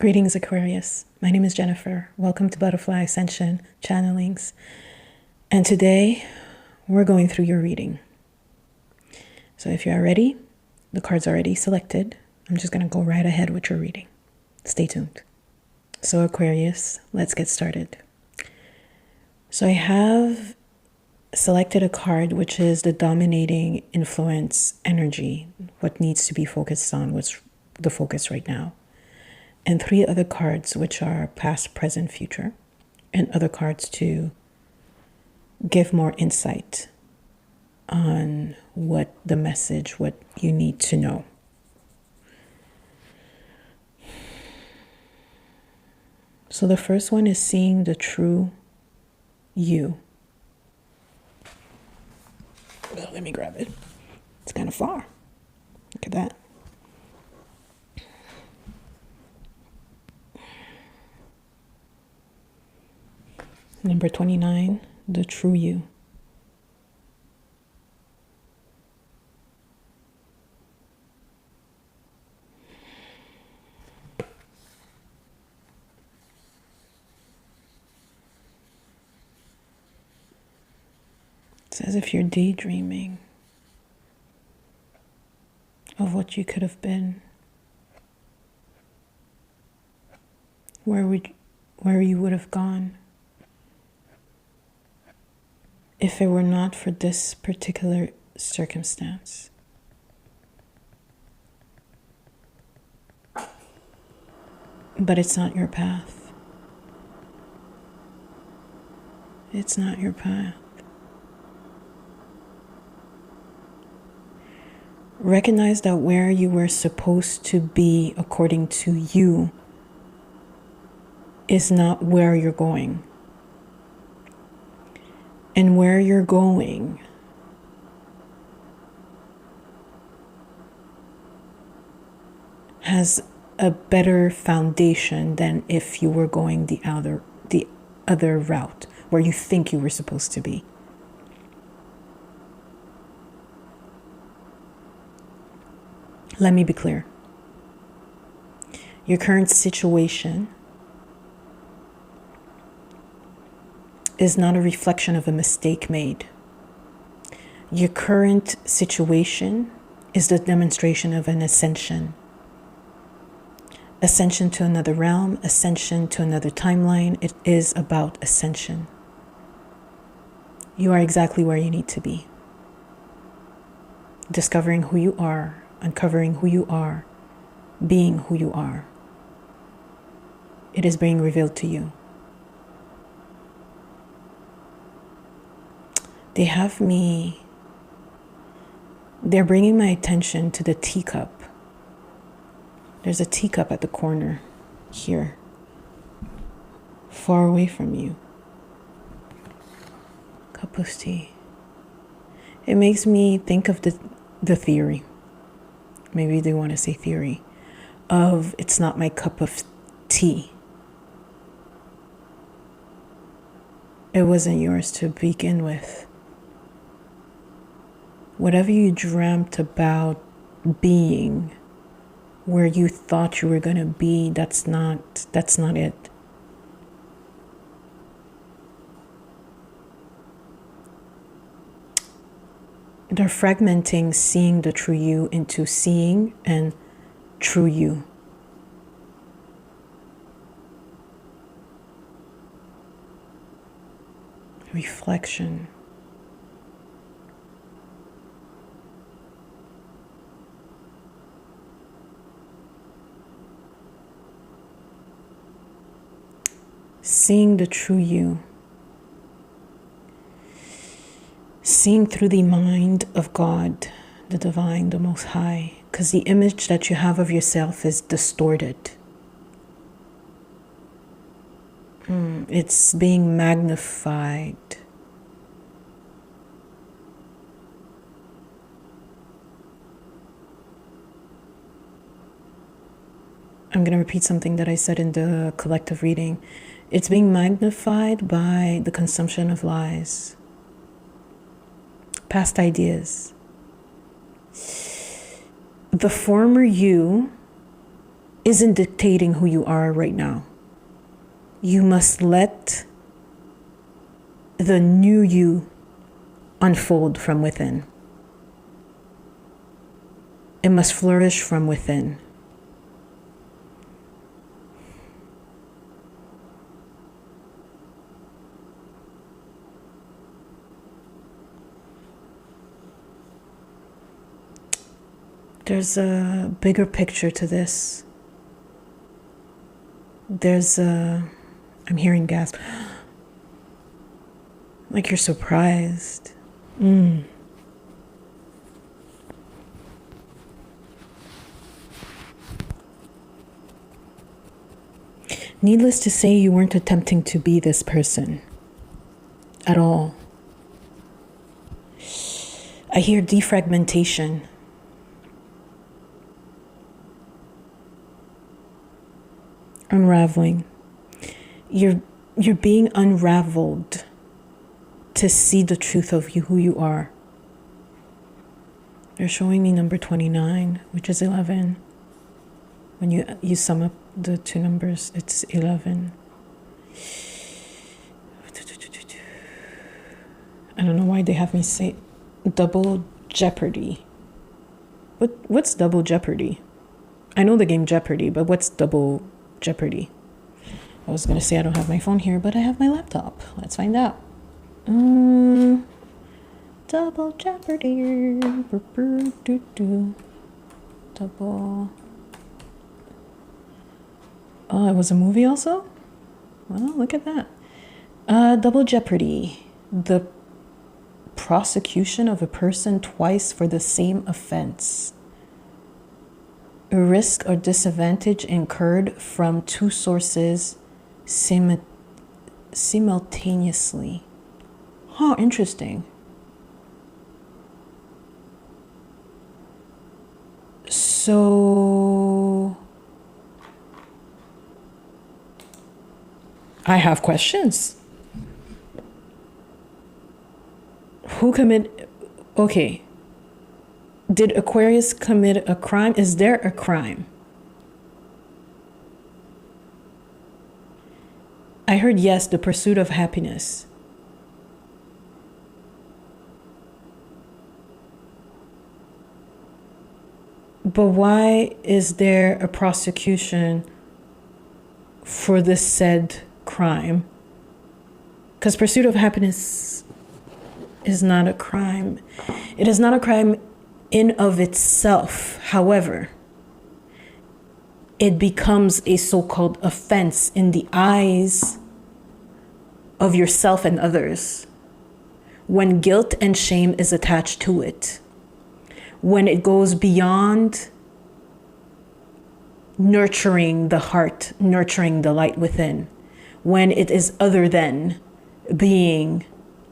Greetings, Aquarius. My name is Jennifer. Welcome to Butterfly Ascension Channelings. And today we're going through your reading. So if you're ready, the cards are already selected. I'm just going to go right ahead with your reading. Stay tuned. So Aquarius, let's get started. So I have selected a card which is the dominating influence energy, what needs to be focused on, what's the focus right now. And 3 other cards which are past, present, future, and other cards to give more insight on what the message, what you need to know. So the first one is seeing the true you. Well, let me grab it. It's kind of far. Look at that. Number 29, the true you. It's as if you're daydreaming of what you could have been, where you would have gone if it were not for this particular circumstance. But it's not your path. It's not your path. Recognize that where you were supposed to be according to you is not where you're going. And where you're going has a better foundation than if you were going the other route where you think you were supposed to be. Let me be clear. Your current situation is not a reflection of a mistake made. Your current situation is the demonstration of an ascension. Ascension to another realm, ascension to another timeline. It is about ascension. You are exactly where you need to be. Discovering who you are, uncovering who you are, being who you are. It is being revealed to you. They're bringing my attention to the teacup. There's a teacup at the corner here, far away from you. Cup of tea. It makes me think of the theory. Maybe they want to say theory of it's not my cup of tea. It wasn't yours to begin with. Whatever you dreamt about being, where you thought you were going to be, that's not it. They're fragmenting seeing the true you into seeing and true you. Reflection. Seeing the true you. Seeing through the mind of God, the divine, the most high. Because the image that you have of yourself is distorted. It's being magnified. I'm going to repeat something that I said in the collective reading. It's being magnified by the consumption of lies, past ideas. The former you isn't dictating who you are right now. You must let the new you unfold from within. It must flourish from within. There's a bigger picture to this. I'm hearing gasp. Like you're surprised. Needless to say, you weren't attempting to be this person at all. I hear defragmentation. Unraveling. You're being unraveled to see the truth of who you are. They're showing me number 29, which is 11. When you sum up the two numbers, it's 11. I don't know why they have me say double jeopardy. What's double jeopardy? I know the game Jeopardy, but what's double jeopardy? I was going to say I don't have my phone here, but I have my laptop. Let's find out. Double jeopardy. Double. Oh, it was a movie also? Well, look at that. Double jeopardy. The prosecution of a person twice for the same offense. A risk or disadvantage incurred from two sources simultaneously. Huh, interesting. So I have questions. Okay. Did Aquarius commit a crime? Is there a crime? I heard yes, the pursuit of happiness. But why is there a prosecution for this said crime? Because pursuit of happiness is not a crime. It is not a crime in of itself. However, it becomes a so-called offense in the eyes of yourself and others when guilt and shame is attached to it. When it goes beyond nurturing the heart, nurturing the light within. When it is other than being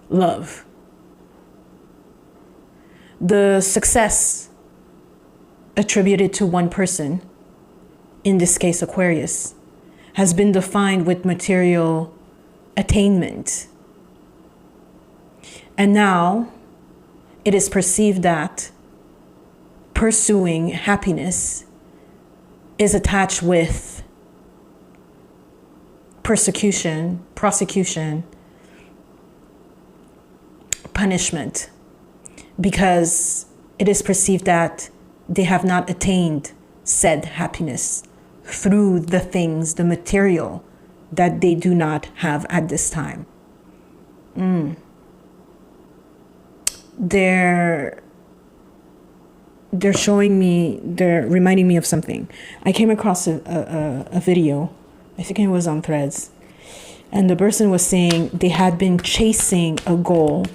love. The success attributed to one person, in this case Aquarius, has been defined with material attainment. And now it is perceived that pursuing happiness is attached with persecution, prosecution, punishment, because it is perceived that they have not attained said happiness through the things, the material that they do not have at this time. They're reminding me of something. I came across a video, I think it was on Threads, and the person was saying they had been chasing a goal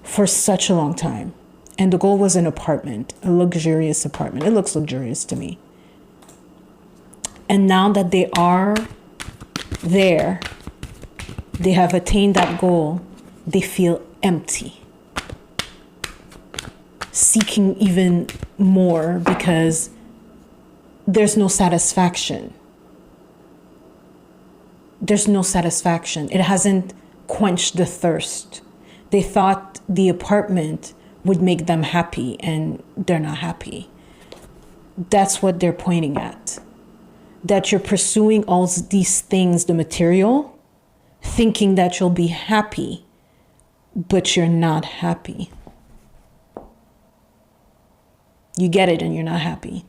for such a long time. And the goal was an apartment, a luxurious apartment. It looks luxurious to me. And now that they are there, they have attained that goal, they feel empty. Seeking even more because there's no satisfaction. There's no satisfaction. It hasn't quenched the thirst. They thought the apartment would make them happy, and they're not happy. That's what they're pointing at. That you're pursuing all these things, the material, thinking that you'll be happy, but you're not happy. You get it and you're not happy.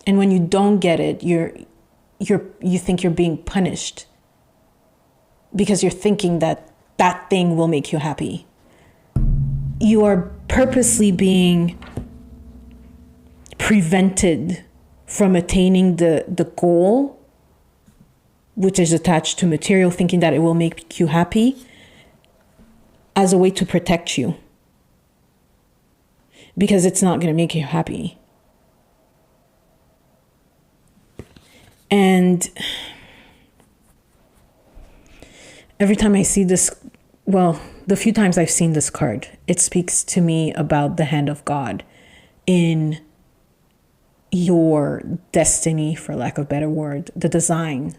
And when you don't get it, you think you're being punished because you're thinking that that thing will make you happy. You are purposely being prevented from attaining the goal, which is attached to material, thinking that it will make you happy, as a way to protect you. Because it's not going to make you happy. And every time I see this, well, the few times I've seen this card, it speaks to me about the hand of God in your destiny, for lack of a better word, the divine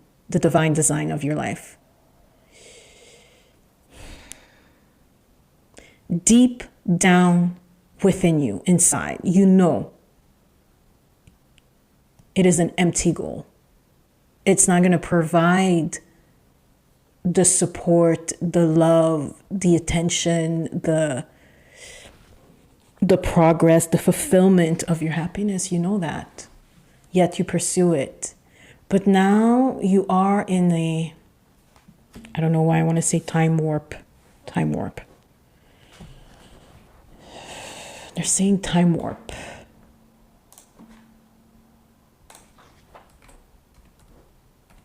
design of your life. Deep down within you, inside, you know it is an empty goal. It's not going to provide the support, the love, the attention, the progress, the fulfillment of your happiness. You know that. Yet you pursue it. But now you are in a, I don't know why I want to say time warp. Time warp. They're saying time warp.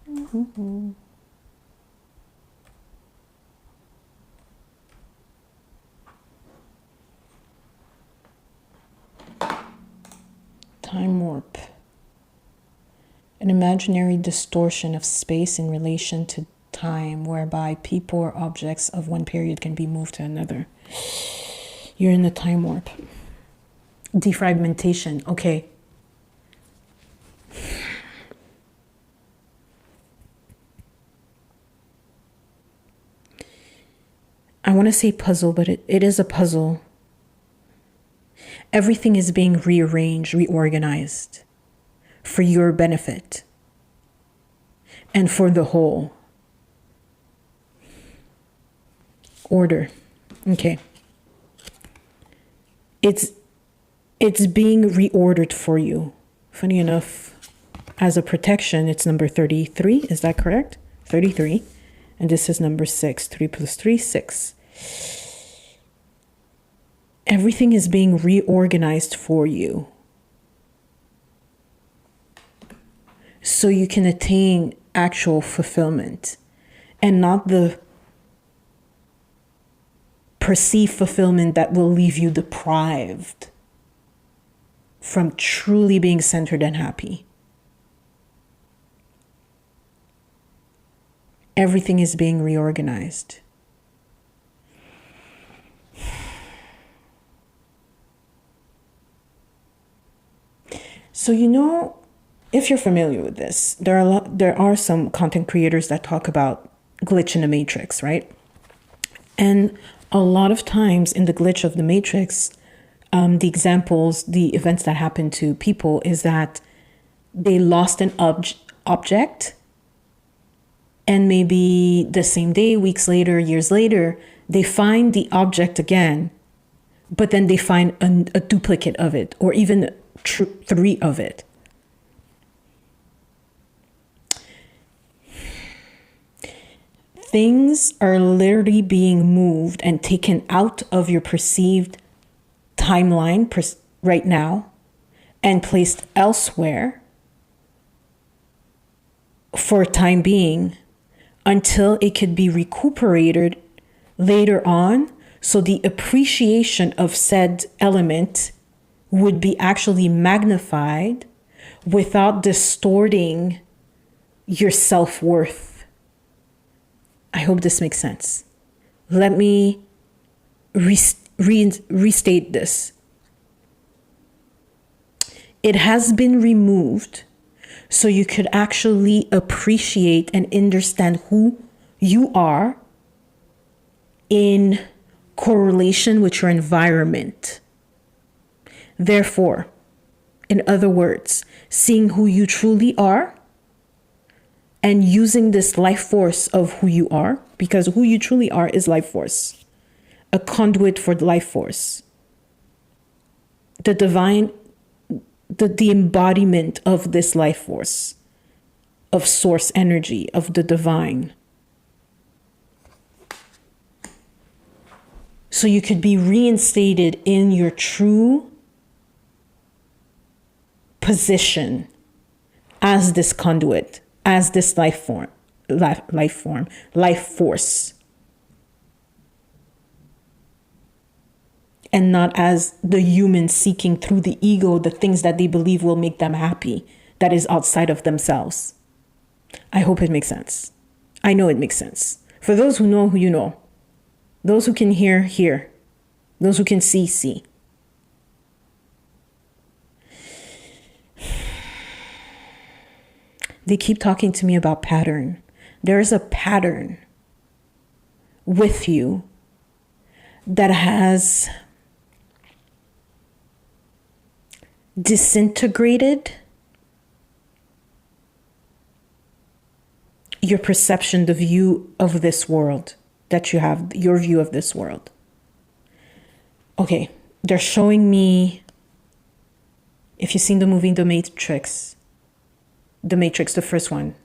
Mm-hmm. Time warp. An imaginary distortion of space in relation to time, whereby people or objects of one period can be moved to another. You're in the time warp. Defragmentation. Okay. I want to say puzzle, but it is a puzzle. Everything is being rearranged, reorganized for your benefit and for the whole. Order. Okay. It's being reordered for you. Funny enough, as a protection, it's number 33. Is that correct? 33. And this is number 6. 3 plus 3, 6. Everything is being reorganized for you, so you can attain actual fulfillment and not the perceived fulfillment that will leave you deprived from truly being centered and happy. Everything is being reorganized. So, you know, if you're familiar with this, there are some content creators that talk about glitch in the matrix, right? And a lot of times in the glitch of the matrix, the examples, the events that happen to people is that they lost an object, and maybe the same day, weeks later, years later, they find the object again, but then they find a duplicate of it, or even 3 of it. Things are literally being moved and taken out of your perceived timeline right now and placed elsewhere for a time being until it could be recuperated later on. So the appreciation of said element would be actually magnified without distorting your self-worth. I hope this makes sense. Let me restate this. It has been removed so you could actually appreciate and understand who you are in correlation with your environment. Therefore, In other words, seeing who you truly are and using this life force of who you are, because who you truly are is life force, a conduit for the life force, the divine, the embodiment of this life force, of source energy, of the divine. So you could be reinstated in your true position as this conduit, as this life force, and not as the human seeking through the ego the things that they believe will make them happy, that is outside of themselves. I hope it makes sense. I know it makes sense. For those who know, who you know. Those who can hear, hear. Those who can see, see. They keep talking to me about pattern. There is a pattern with you that has disintegrated your perception, the view of this world that you have, your view of this world. Okay, they're showing me, if you've seen the movie The Matrix, the first one,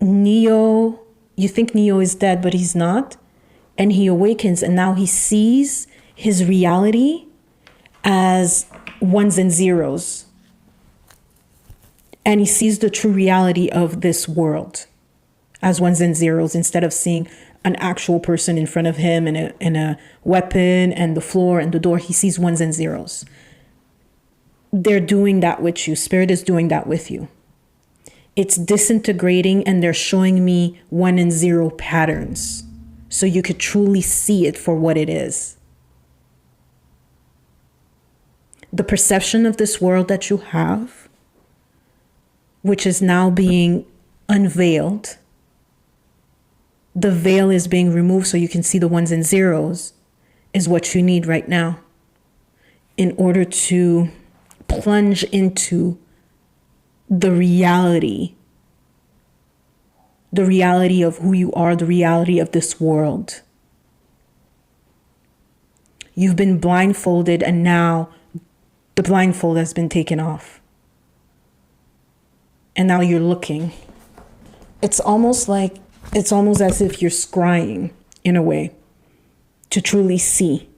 Neo, you think Neo is dead, but he's not. And he awakens, and now he sees his reality as ones and zeros. And he sees the true reality of this world as ones and zeros, instead of seeing an actual person in front of him and a weapon and the floor and the door. He sees ones and zeros. They're doing that with you. Spirit is doing that with you. It's disintegrating, and they're showing me 1 and 0 patterns, so you could truly see it for what it is. The perception of this world that you have, which is now being unveiled, the veil is being removed so you can see the 1s and 0s, is what you need right now in order to plunge into the reality of who you are, the reality of this world. You've been blindfolded, and now the blindfold has been taken off. And now you're looking. It's almost as if you're scrying in a way to truly see,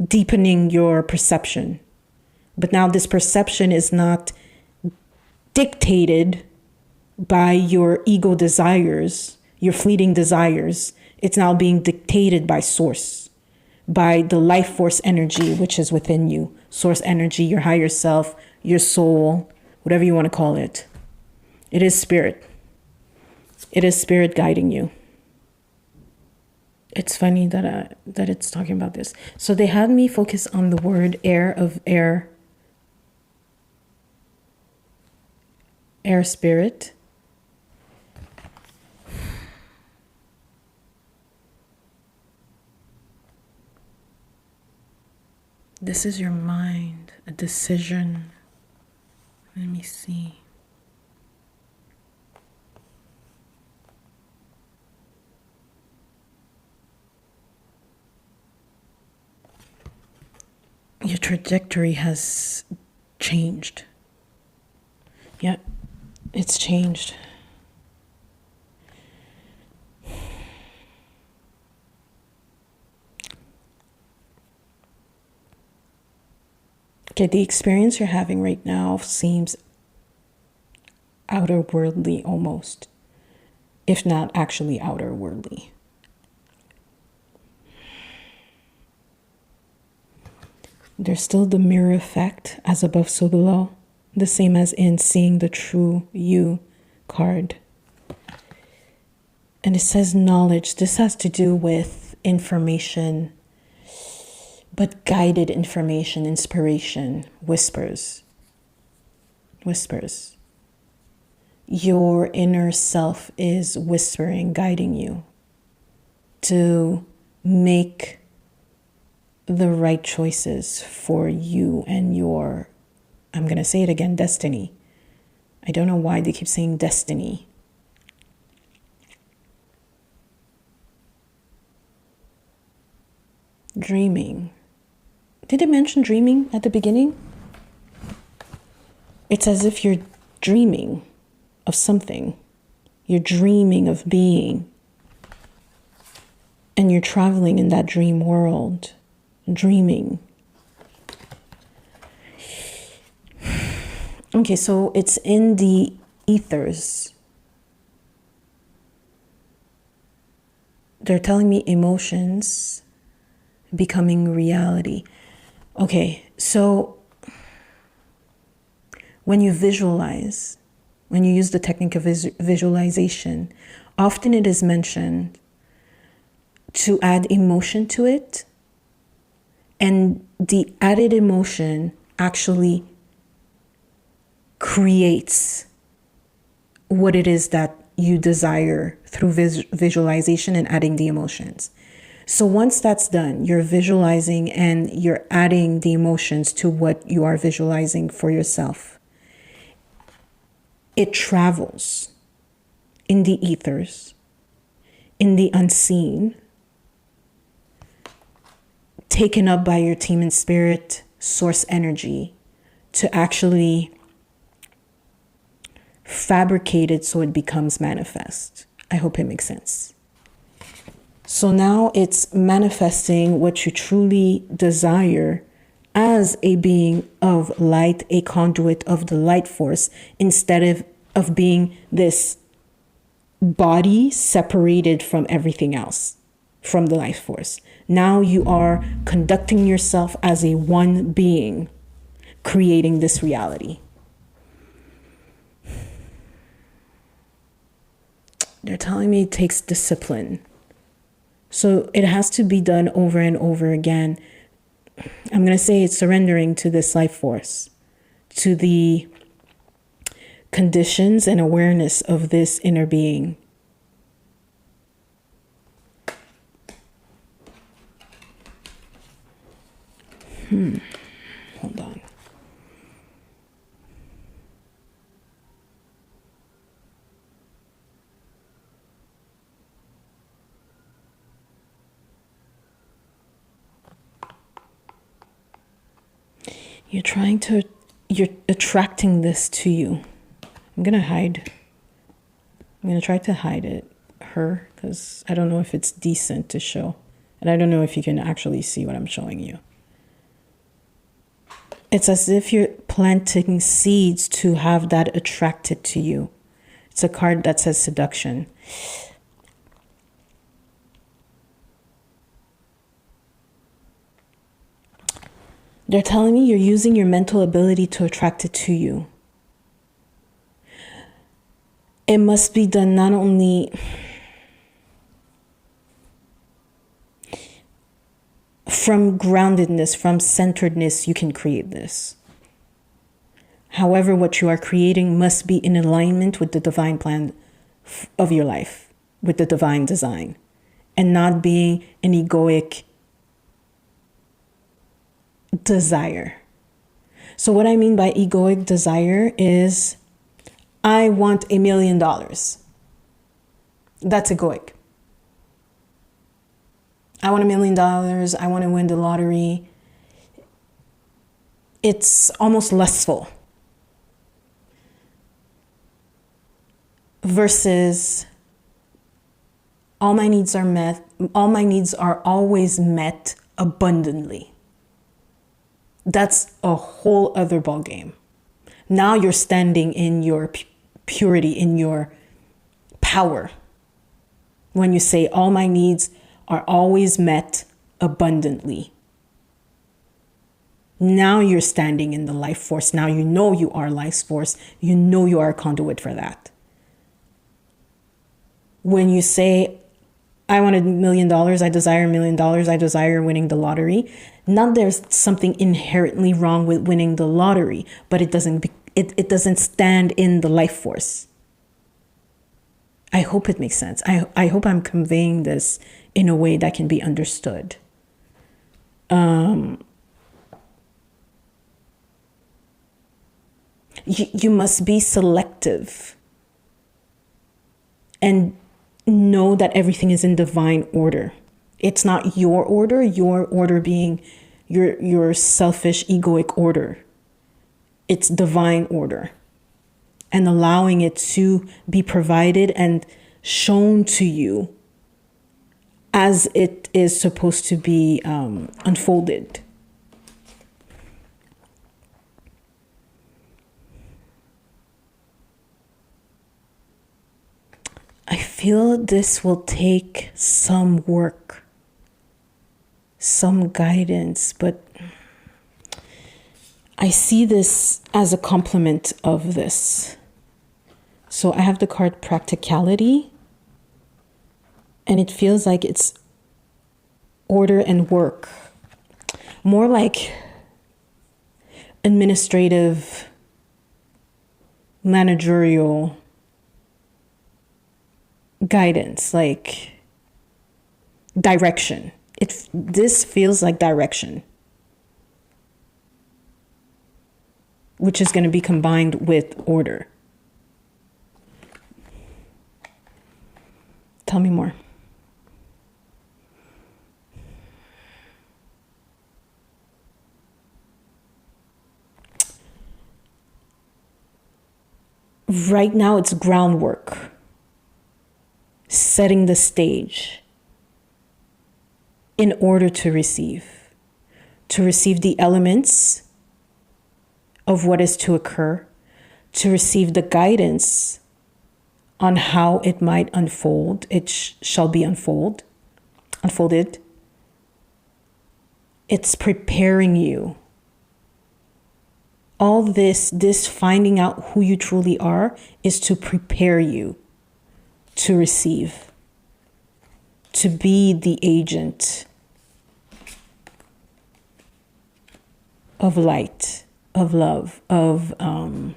deepening your perception. But now this perception is not dictated by your ego desires, your fleeting desires. It's now being dictated by source, by the life force energy, which is within you. Source energy, your higher self, your soul, whatever you want to call it. It is spirit. It is spirit guiding you. It's funny that it's talking about this. So they had me focus on the word air spirit. This is your mind, a decision. Let me see. Your trajectory has changed. Yeah, it's changed. Okay, the experience you're having right now seems outer worldly almost, if not actually outer worldly. There's still the mirror effect, as above, so below. The same as in seeing the true you card. And it says knowledge. This has to do with information, but guided information, inspiration, whispers. Whispers. Your inner self is whispering, guiding you to make the right choices for you and your, I'm going to say it again, destiny. I don't know why they keep saying destiny. Dreaming. Did it mention dreaming at the beginning? It's as if you're dreaming of something. You're dreaming of being. And you're traveling in that dream world. Dreaming. Okay, so it's in the ethers. They're telling me emotions becoming reality. Okay, so when you visualize, when you use the technique of visualization, often it is mentioned to add emotion to it, and the added emotion actually creates what it is that you desire through visualization and adding the emotions. So once that's done, you're visualizing and you're adding the emotions to what you are visualizing for yourself. It travels in the ethers, in the unseen, taken up by your team and spirit, source energy, to actually fabricate it so it becomes manifest. I hope it makes sense. So now it's manifesting what you truly desire as a being of light, a conduit of the light force, instead of being this body separated from everything else, from the life force. Now you are conducting yourself as a one being, creating this reality. They're telling me it takes discipline. So it has to be done over and over again. I'm going to say it's surrendering to this life force, to the conditions and awareness of this inner being. Hold on. You're attracting this to you. I'm going to try to hide it, because I don't know if it's decent to show. And I don't know if you can actually see what I'm showing you. It's as if you're planting seeds to have that attracted to you. It's a card that says seduction. They're telling me you're using your mental ability to attract it to you. It must be done not only from groundedness, from centeredness, you can create this. However, what you are creating must be in alignment with the divine plan of your life, with the divine design, and not being an egoic desire. So what I mean by egoic desire is, I want $1 million. That's egoic. I want $1 million. I want to win the lottery. It's almost lustful. Versus all my needs are met. All my needs are always met abundantly. That's a whole other ballgame. Now you're standing in your purity, in your power. When you say all my needs are always met abundantly. Now you're standing in the life force. Now you know you are life force. You know you are a conduit for that. When you say, I want $1 million, I desire $1 million, I desire winning the lottery. Not there's something inherently wrong with winning the lottery, but it doesn't stand in the life force. I hope it makes sense. I hope I'm conveying this in a way that can be understood. You must be selective and know that everything is in divine order. It's not your order being your selfish, egoic order. It's divine order, and allowing it to be provided and shown to you as it is supposed to be unfolded. I feel this will take some work, some guidance, but I see this as a complement of this. So I have the card practicality, and it feels like it's order and work, more like administrative, managerial guidance, like direction. This feels like direction, which is going to be combined with order. Tell me more. Right now, it's groundwork, setting the stage in order to receive the elements of what is to occur, to receive the guidance on how it might unfold. It shall be unfolded. It's preparing you. All this finding out who you truly are is to prepare you to receive, to be the agent of light, of love, of, I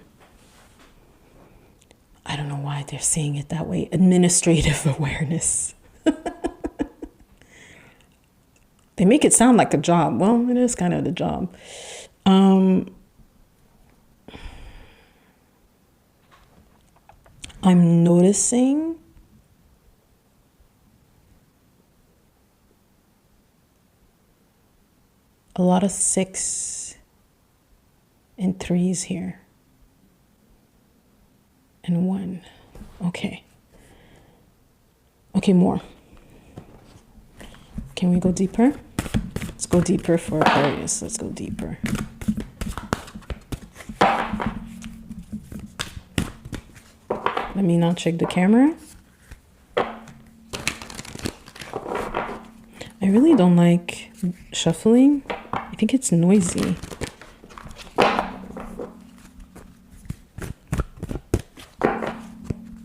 don't know why they're saying it that way, administrative awareness. They make it sound like a job. Well, it is kind of the job. I'm noticing a lot of 6 and 3s here. And 1. Okay. Okay, more. Can we go deeper? Let's go deeper for Aquarius. Let's go deeper. Let me not check the camera. I really don't like shuffling. I think it's noisy.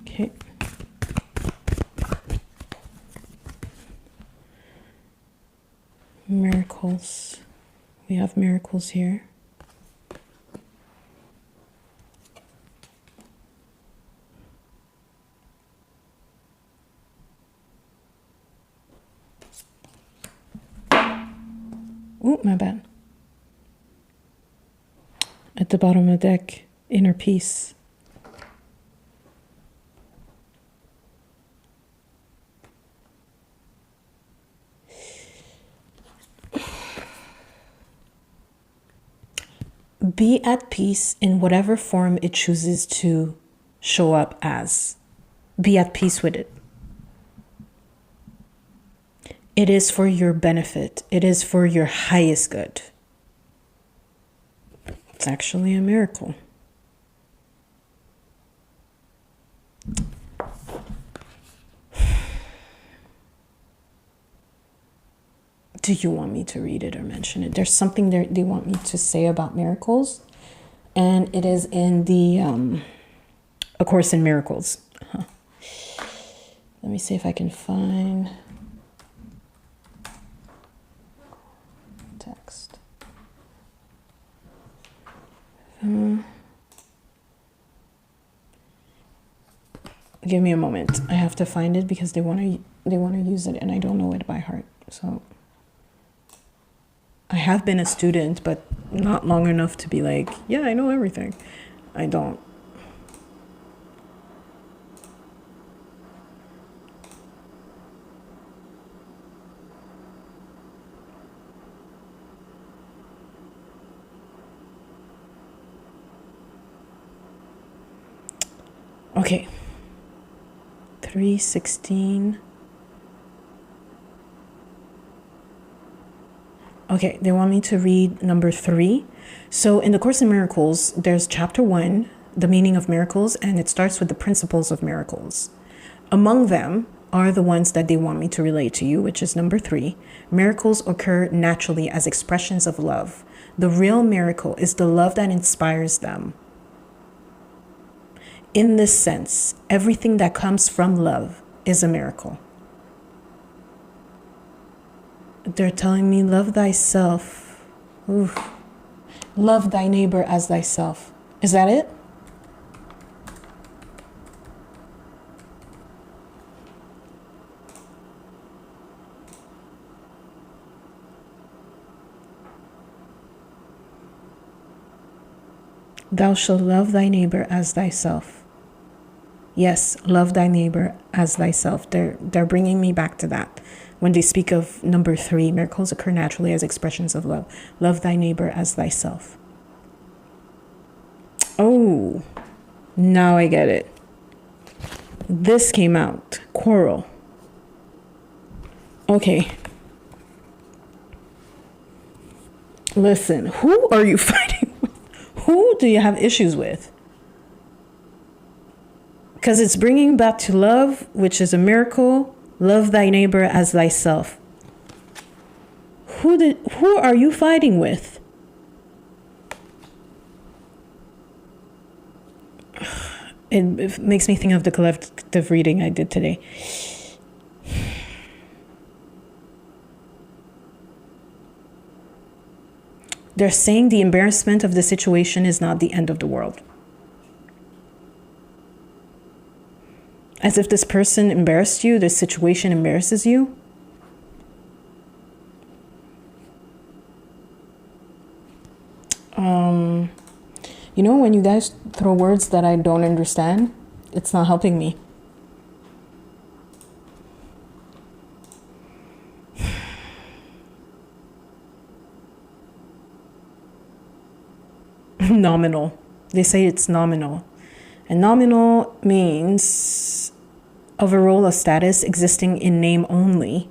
Okay. Miracles. We have miracles here. Oh, my bad. At the bottom of the deck, inner peace. Be at peace in whatever form it chooses to show up as. Be at peace with it. It is for your benefit. It is for your highest good. It's actually a miracle. Do you want me to read it or mention it? There's something there they want me to say about miracles, and it is in the A Course in Miracles. Let me see if I can find text. Give me a moment. I have to find it because they want to use it, and I don't know it by heart. So have been a student, but not long enough to be like, yeah, I know everything. I don't. Okay. 3:16. Okay, they want me to read number 3. So in the Course in Miracles, there's chapter 1, the meaning of miracles, and it starts with the principles of miracles. Among them are the ones that they want me to relate to you, which is number 3. Miracles occur naturally as expressions of love. The real miracle is the love that inspires them. In this sense, everything that comes from love is a miracle. They're telling me, love thyself. Oof. Love thy neighbor as thyself. Is that it? Thou shalt love thy neighbor as thyself. Yes, love thy neighbor as thyself. They're bringing me back to that. When they speak of number 3, miracles occur naturally as expressions of love. Love thy neighbor as thyself. Oh, now I get it. This came out. Quarrel. Okay. Listen, who are you fighting with? Who do you have issues with? Because it's bringing back to love, which is a miracle. Love thy neighbor as thyself. Who are you fighting with? It makes me think of the collective reading I did today. They're saying the embarrassment of the situation is not the end of the world. As if this person embarrassed you, this situation embarrasses you. You know, when you guys throw words that I don't understand, it's not helping me. Nominal. They say it's nominal. And nominal means of a role of status existing in name only.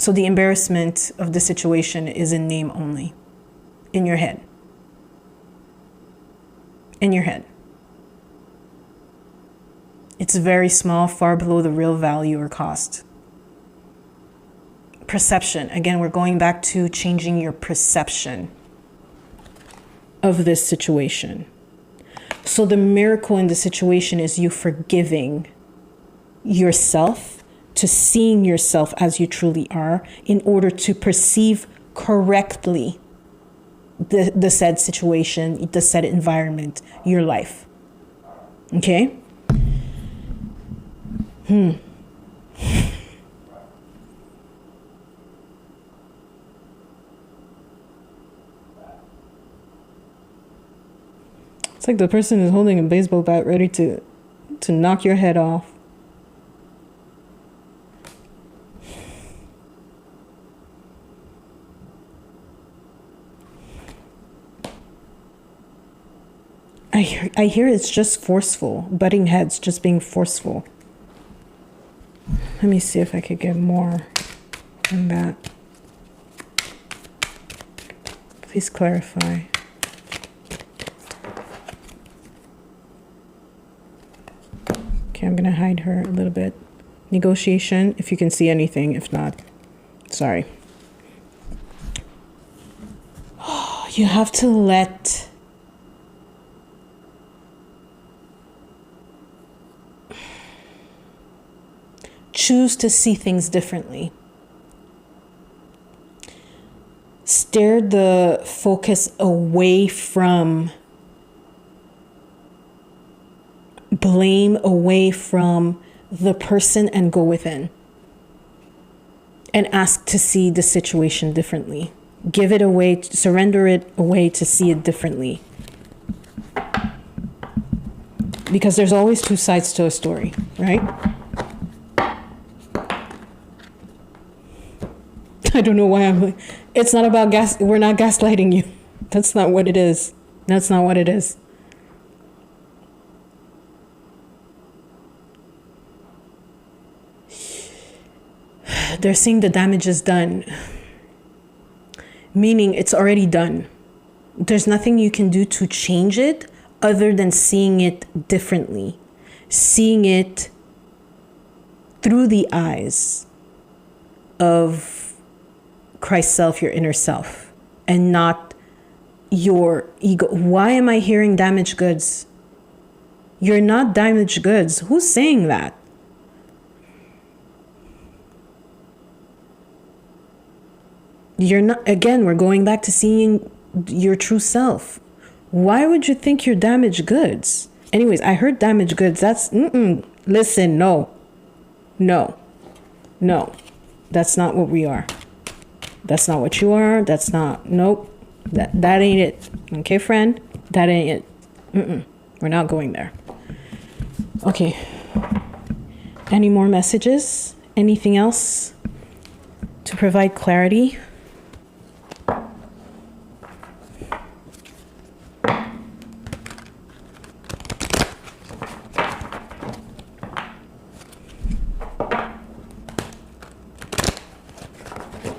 So the embarrassment of the situation is in name only. In your head. In your head. It's very small, far below the real value or cost. Perception. Again, we're going back to changing your perception of this situation. So the miracle in the situation is you forgiving yourself, to seeing yourself as you truly are in order to perceive correctly the said situation, the said environment, your life. Okay? It's like the person is holding a baseball bat ready to knock your head off. I hear it's just forceful. Butting heads, just being forceful. Let me see if I could get more than that. Please clarify. Okay, I'm gonna hide her a little bit. Negotiation, if you can see anything. If not, sorry. You have to choose to see things differently. Steer the focus away from blame, away from the person, and go within and ask to see the situation differently. give it away, surrender it away to see it differently. Because there's always two sides to a story, right? I don't know why it's not about we're not gaslighting you. That's not what it is. That's not what it is. They're saying the damage is done. Meaning it's already done. There's nothing you can do to change it other than seeing it differently. Seeing it through the eyes of Christ's self, your inner self, and not your ego. Why am I hearing damaged goods? You're not damaged goods. Who's saying that? You're not, again, we're going back to seeing your true self. Why would you think you're damaged goods? Anyways, I heard damaged goods. That's, listen, no. That's not what we are. That's not what you are. That's not, nope. That ain't it. Okay, friend? That ain't it. We're not going there. Okay. Any more messages? Anything else to provide clarity?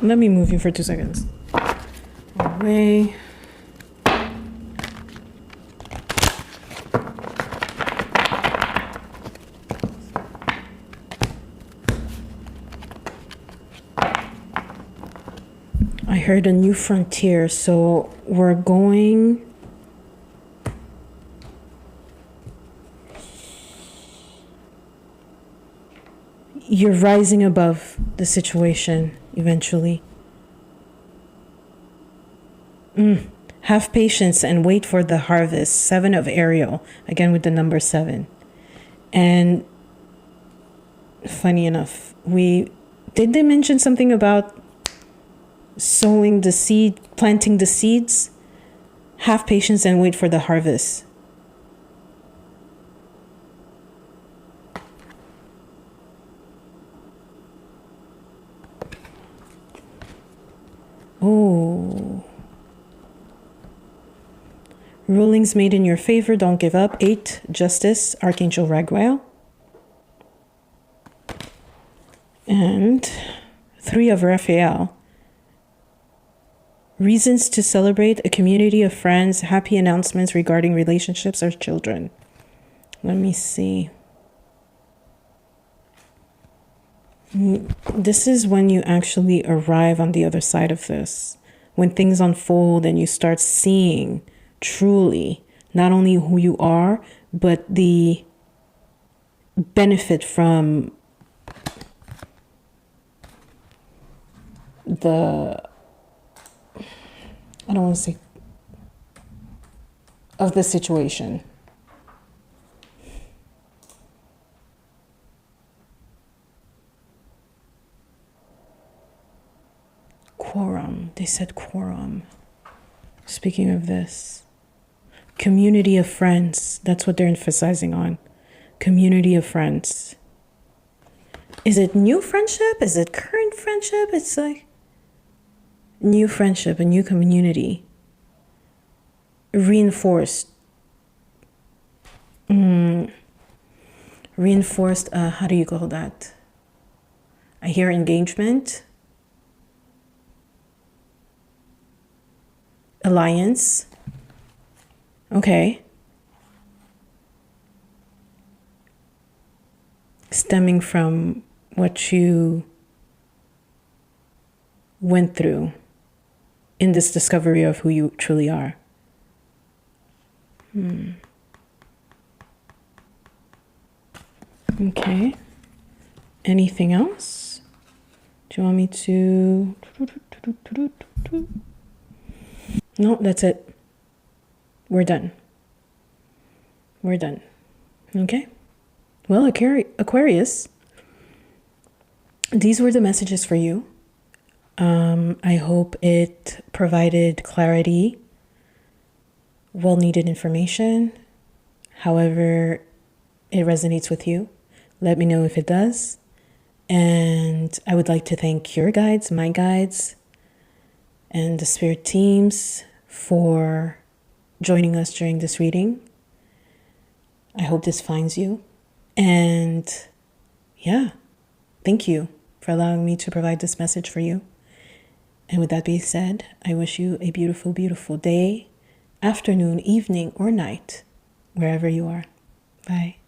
Let me move you for 2 seconds. Away. I heard a new frontier, so we're going... You're rising above the situation eventually. Have patience and wait for the harvest. 7 of Ariel, again with the number 7. And funny enough, did they mention something about sowing the seed, planting the seeds? Have patience and wait for the harvest. Oh. Rulings made in your favor, don't give up. 8, Justice, Archangel Raguel. And 3 of Raphael. Reasons to celebrate, a community of friends, happy announcements regarding relationships or children. Let me see. This is when you actually arrive on the other side of this. When things unfold and you start seeing truly not only who you are, but the benefit from the, I don't want to say, of the situation. Quorum. They said quorum. Speaking of this, community of friends. That's what they're emphasizing on. Community of friends. Is it new friendship? Is it current friendship? It's like new friendship, a new community. Reinforced. Reinforced, how do you call that? I hear engagement. Alliance. Okay. Stemming from what you went through in this discovery of who you truly are. Okay. Anything else? Do you want me to... No, that's it. We're done. We're done. Okay? Well, Aquarius, these were the messages for you. I hope it provided clarity, well needed information. However, it resonates with you. Let me know if it does. And I would like to thank your guides, my guides, and the spirit teams for joining us during this reading. I hope this finds you. And yeah, thank you for allowing me to provide this message for you. And with that being said, I wish you a beautiful, beautiful day, afternoon, evening, or night, wherever you are. Bye.